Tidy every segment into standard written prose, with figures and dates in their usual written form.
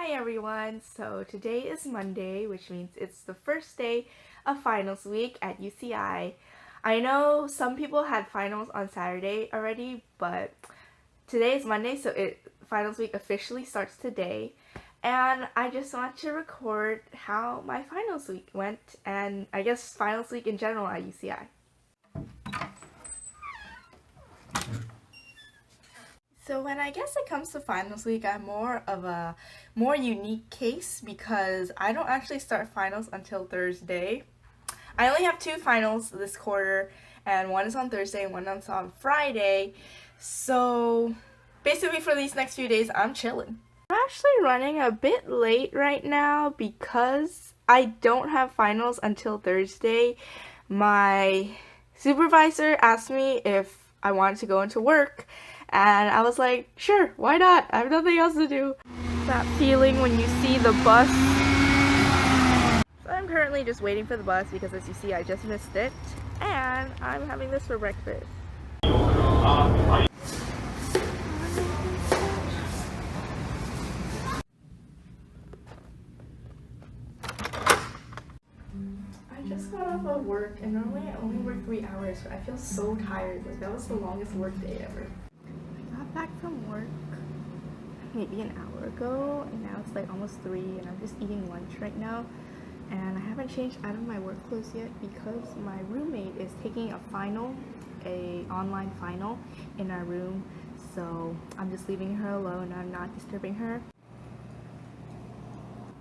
Hi everyone! So today is Monday, which means it's the first day of finals week at UCI. I know some people had finals on Saturday already, but today is Monday, so finals week officially starts today. And I just want to record how my finals week went, and I guess finals week in general at UCI. So when I guess it comes to finals week, I'm more of a more unique case because I don't actually start finals until Thursday. I only have 2 finals this quarter, and one is on Thursday and one is on Friday. So basically for these next few days, I'm chilling. I'm actually running a bit late right now because I don't have finals until Thursday. My supervisor asked me if I wanted to go into work, and I was like, sure, why not? I have nothing else to do. That feeling when you see the bus. So I'm currently just waiting for the bus because, as you see, I just missed it. And I'm having this for breakfast. I just got off of work, and normally I only work 3 hours, but I feel so tired. Like, that was the longest work day ever. I got back from work maybe an hour ago, and now it's like almost 3, and I'm just eating lunch right now. And I haven't changed out of my work clothes yet because my roommate is taking a final, an online final in our room. So I'm just leaving her alone. I'm not disturbing her.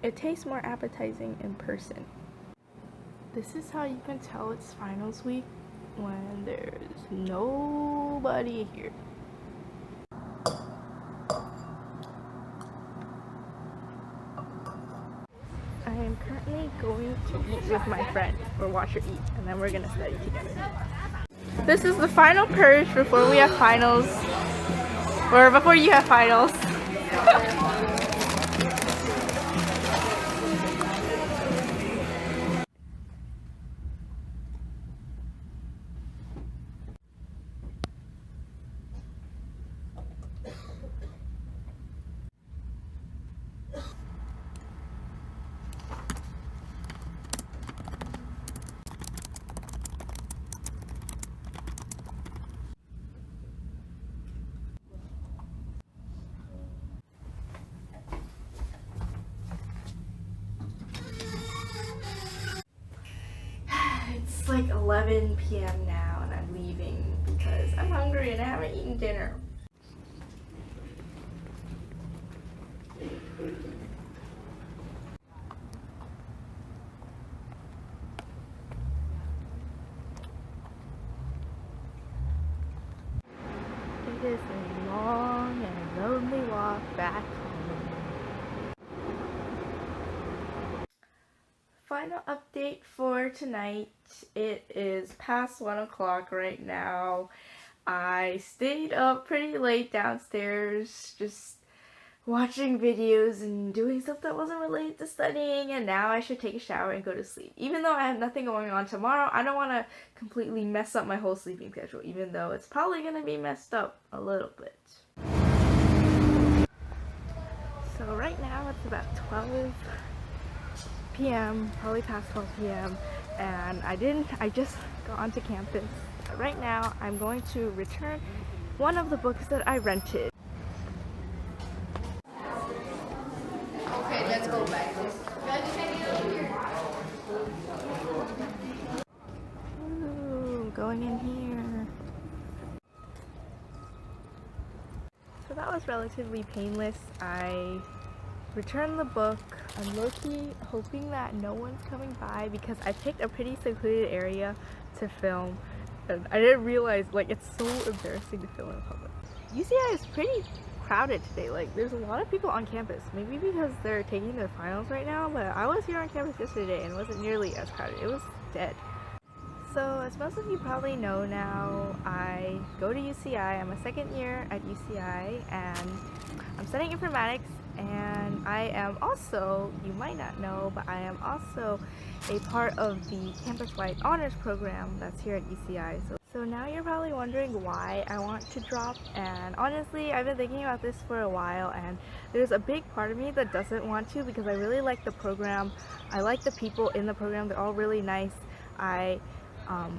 It tastes more appetizing in person. This is how you can tell it's finals week when there's nobody here. I am currently going to eat with my friend, or watch her eat, and then we're gonna study together. This is the final purge before we have finals, or before you have finals. It's like 11 p.m. now, and I'm leaving because I'm hungry and I haven't eaten dinner. It is a long and lonely walk back home. Final update for tonight. It is past 1 o'clock right now. I stayed up pretty late downstairs just watching videos and doing stuff that wasn't related to studying, and now I should take a shower and go to sleep. Even though I have nothing going on tomorrow, I don't want to completely mess up my whole sleeping schedule, even though it's probably going to be messed up a little bit. So right now it's about 12 p.m., probably past 12 p.m. and I just got onto campus. Right now I'm going to return one of the books that I rented. Okay, let's go back. Ooh, going in here. So that was relatively painless. I returned the book. I'm low-key hoping that no one's coming by because I picked a pretty secluded area to film. And I didn't realize, like, it's so embarrassing to film in public. UCI is pretty crowded today. Like, there's a lot of people on campus. Maybe because they're taking their finals right now, but I was here on campus yesterday and it wasn't nearly as crowded. It was dead. So, as most of you probably know now, I go to UCI. I'm a second year at UCI and I'm studying informatics, and I am also, you might not know, but I am also a part of the campus-wide honors program that's here at UCI. So now you're probably wondering why I want to drop, and honestly I've been thinking about this for a while, and there's a big part of me that doesn't want to because I really like the program. I like the people in the program, they're all really nice. I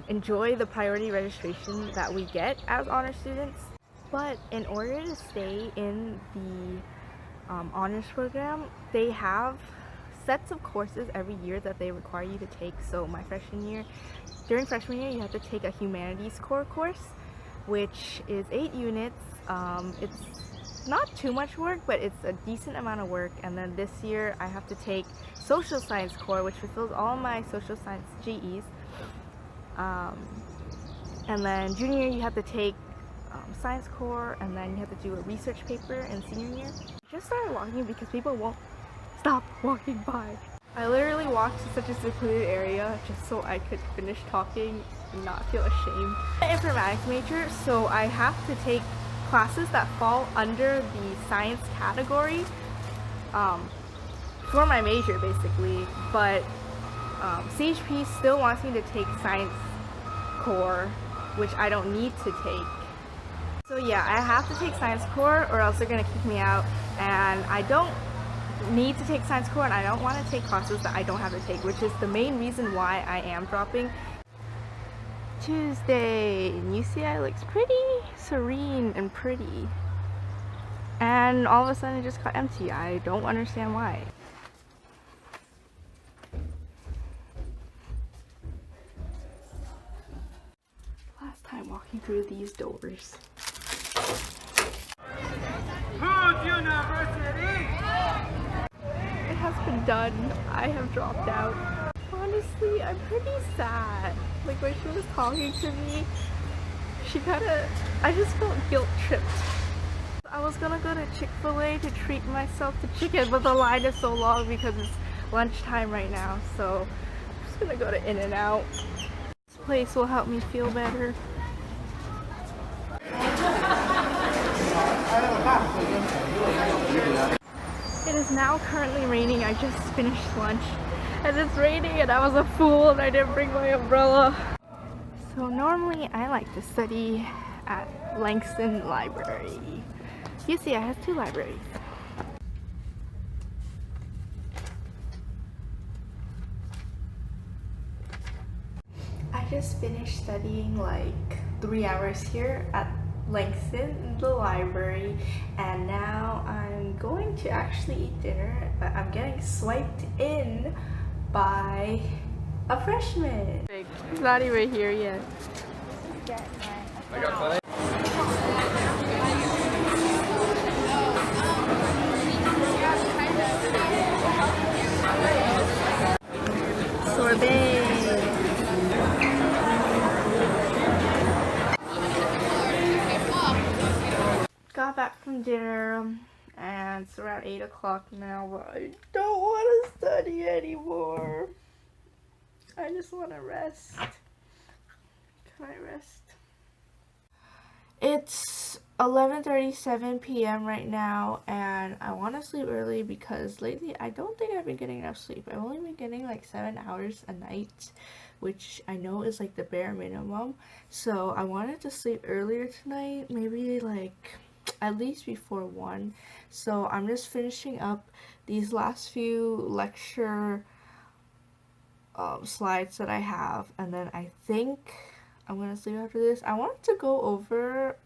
enjoy the priority registration that we get as honor students, but in order to stay in the honors program, they have sets of courses every year that they require you to take. So my freshman year, during freshman year, you have to take a humanities core course, which is 8 units. It's not too much work, but it's a decent amount of work. And then this year I have to take social science core, which fulfills all my social science GEs. And then junior year you have to take science core, and then you have to do a research paper in senior year. I just started walking because people won't stop walking by. I literally walked to such a secluded area just so I could finish talking and not feel ashamed. I'm an informatics major, so I have to take classes that fall under the science category for my major basically, but CHP still wants me to take science core, which I don't need to take. So yeah, I have to take science core or else they're gonna kick me out, and I don't need to take science core and I don't want to take classes that I don't have to take, which is the main reason why I am dropping. Tuesday, UCI looks pretty serene and pretty, and all of a sudden it just got empty. I don't understand why. Last time walking through these doors. It has been done. I have dropped out. Honestly, I'm pretty sad. Like when she was talking to me, I just felt guilt tripped. I was gonna go to Chick-fil-A to treat myself to chicken, but the line is so long because it's lunchtime right now, so I'm just gonna go to In-N-Out. This place will help me feel better. It is now currently raining. I just finished lunch and it's raining and I was a fool and I didn't bring my umbrella. So normally I like to study at Langston Library. UCI has 2 libraries. I just finished studying like 3 hours here at Langston, the library, and now I'm going to actually eat dinner, but I'm getting swiped in by a freshman. He's not even here yet. I got plenty. Sorbet. Got back from dinner and it's around 8 o'clock now, but I don't want to study anymore. I just want to rest. Can I rest? It's 11:37 p.m. right now and I want to sleep early because lately I don't think I've been getting enough sleep. I've only been getting like 7 hours a night, which I know is like the bare minimum. So I wanted to sleep earlier tonight, maybe like at least before 1. So I'm just finishing up these last few lecture slides that I have, and then I think I'm gonna sleep after this. I wanted to go over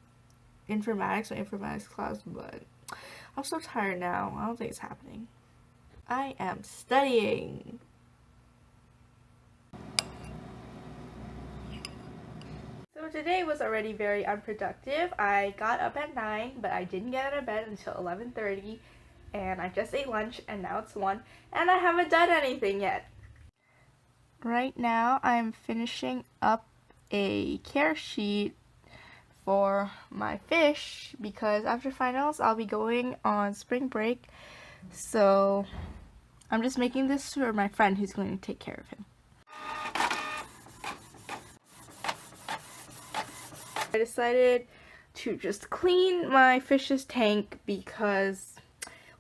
my informatics class, but I'm so tired now. I don't think it's happening. I am studying. So today was already very unproductive. I got up at 9, but I didn't get out of bed until 11:30, and I just ate lunch, and now it's 1, and I haven't done anything yet. Right now, I'm finishing up a care sheet for my fish because after finals, I'll be going on spring break. So I'm just making this for my friend who's going to take care of him. I decided to just clean my fish's tank because,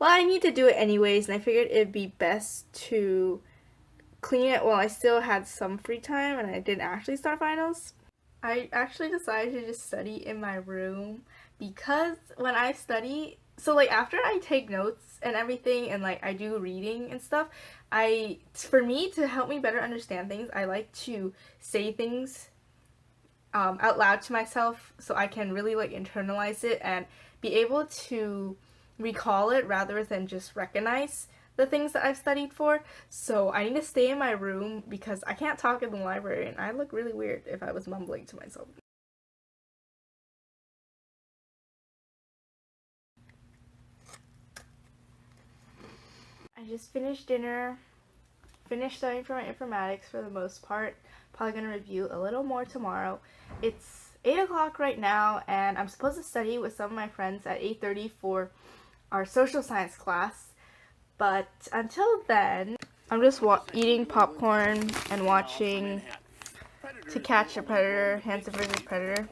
well, I need to do it anyways, and I figured it'd be best to clean it while I still had some free time and I didn't actually start finals. I actually decided to just study in my room because when I study, so like after I take notes and everything and like I do reading and stuff, for me to help me better understand things, I like to say things out loud to myself so I can really like internalize it and be able to recall it rather than just recognize the things that I've studied for. So I need to stay in my room because I can't talk in the library and I look really weird if I was mumbling to myself. I just finished dinner, finished studying for my informatics for the most part. Probably gonna review a little more tomorrow. It's 8 o'clock right now and I'm supposed to study with some of my friends at 8:30 for our social science class. But until then, I'm just eating popcorn and watching To Catch a Predator, Hanson vs. Predator.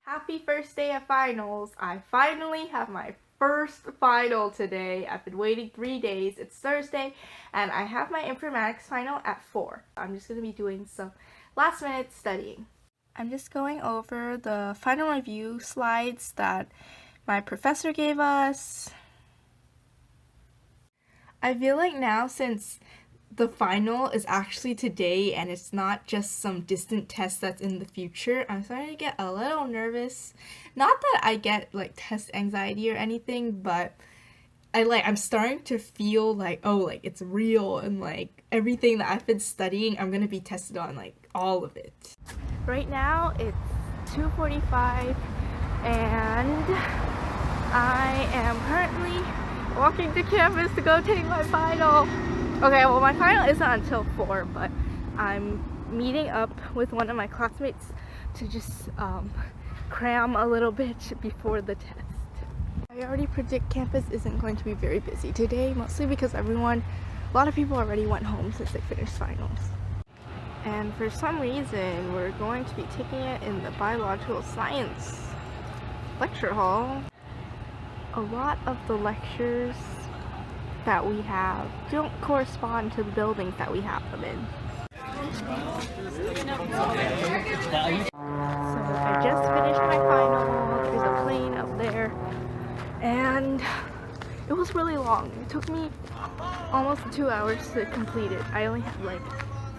Happy first day of finals. I finally have my first final today. I've been waiting 3 days. It's Thursday and I have my informatics final at 4. I'm just going to be doing some last minute studying. I'm just going over the final review slides that my professor gave us. I feel like now, since the final is actually today and it's not just some distant test that's in the future, I'm starting to get a little nervous. Not that I get like test anxiety or anything, but I'm starting to feel like, oh, like it's real and like everything that I've been studying, I'm gonna be tested on, like all of it. Right now it's 2:45 and I am currently walking to campus to go take my final. Okay, well my final isn't until 4, but I'm meeting up with one of my classmates to just cram a little bit before the test. I already predict campus isn't going to be very busy today, mostly because a lot of people already went home since they finished finals. And for some reason, we're going to be taking it in the biological science lecture hall. A lot of the lectures that we have don't correspond to the buildings that we have them in. So I just finished my final. There's a plane up there. And it was really long. It took me almost 2 hours to complete it. I only had like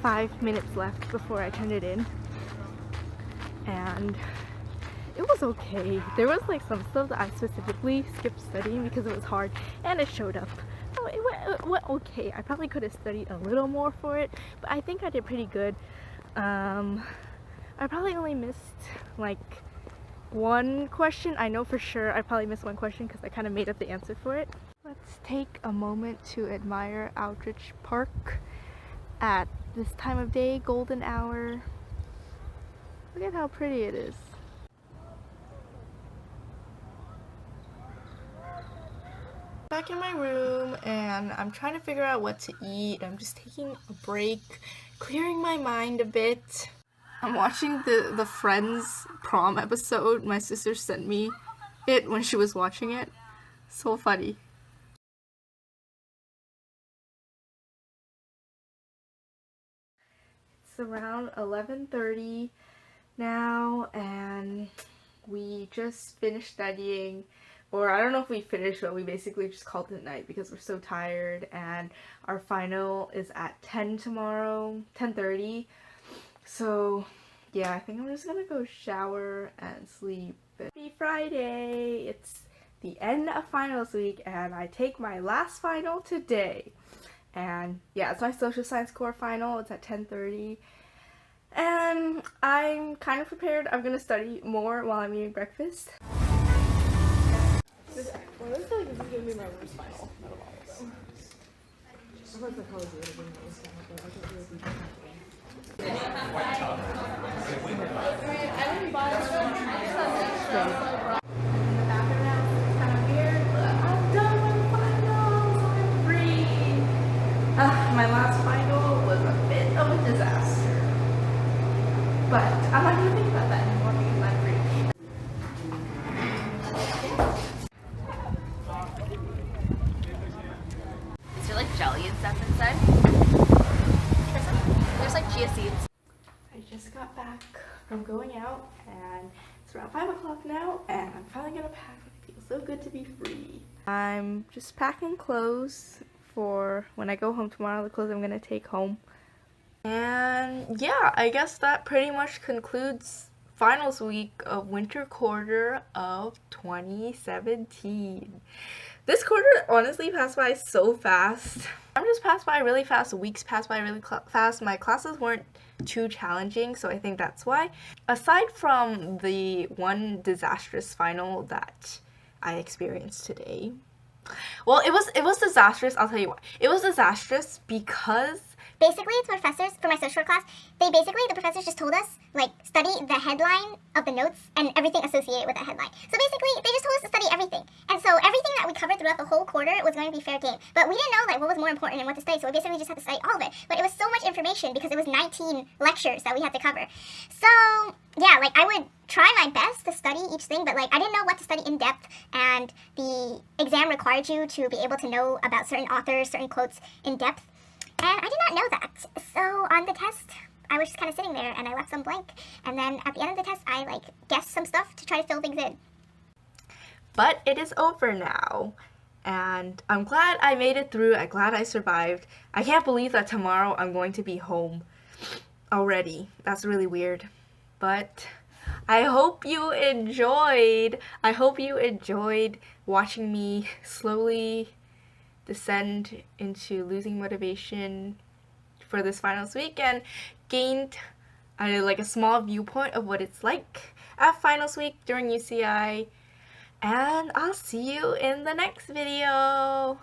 5 minutes left before I turned it in. And it was okay. There was like some stuff that I specifically skipped studying because it was hard and it showed up. So it went okay. I probably could have studied a little more for it, but I think I did pretty good. I probably only missed like one question. I know for sure I probably missed one question because I kind of made up the answer for it. Let's take a moment to admire Aldrich Park at this time of day, golden hour. Look at how pretty it is. Back in my room and I'm trying to figure out what to eat. I'm just taking a break, clearing my mind a bit. I'm watching the Friends prom episode. My sister sent me it when she was watching it. So funny. It's around 11:30 now and we just finished studying. Or I don't know if we finished, but we basically just called it night because we're so tired, and our final is at 10 tomorrow, 10:30. So yeah, I think I'm just gonna go shower and sleep. Happy Friday! It's the end of finals week and I take my last final today. And yeah, it's my social science core final. It's at 10:30. And I'm kind of prepared. I'm gonna study more while I'm eating breakfast. I feel like this is gonna be my worst final out of all of them. My last final was a bit of a disaster. But I'm not gonna think about that anymore because I'm free. Is there like jelly and stuff inside? There's like chia seeds. I'm going out and it's around 5 o'clock now and I'm finally gonna pack. It feels so good to be free. I'm just packing clothes for when I go home tomorrow, the clothes I'm gonna take home. And yeah, I guess that pretty much concludes finals week of winter quarter of 2017. This quarter honestly passed by so fast. I'm just passed by really fast, weeks passed by really fast. My classes weren't too challenging, so I think that's why. Aside from the one disastrous final that I experienced today. Well, it was disastrous, I'll tell you why. It was disastrous because basically, it's professors, for my social work class, the professors just told us, like, study the headline of the notes and everything associated with that headline. So basically, they just told us to study everything. And so everything that we covered throughout the whole quarter was going to be fair game. But we didn't know, like, what was more important and what to study, so we basically just had to study all of it. But it was so much information because it was 19 lectures that we had to cover. So, yeah, like, I would try my best to study each thing, but, like, I didn't know what to study in depth, and the exam required you to be able to know about certain authors, certain quotes in depth. And I did not know that. So on the test, I was just kind of sitting there and I left some blank. And then at the end of the test, I like guessed some stuff to try to fill things in. But it is over now. And I'm glad I made it through. I'm glad I survived. I can't believe that tomorrow I'm going to be home already. That's really weird. But I hope you enjoyed. I hope you enjoyed watching me slowly descend into losing motivation for this finals week and gained like a small viewpoint of what it's like at finals week during UCI. And I'll see you in the next video.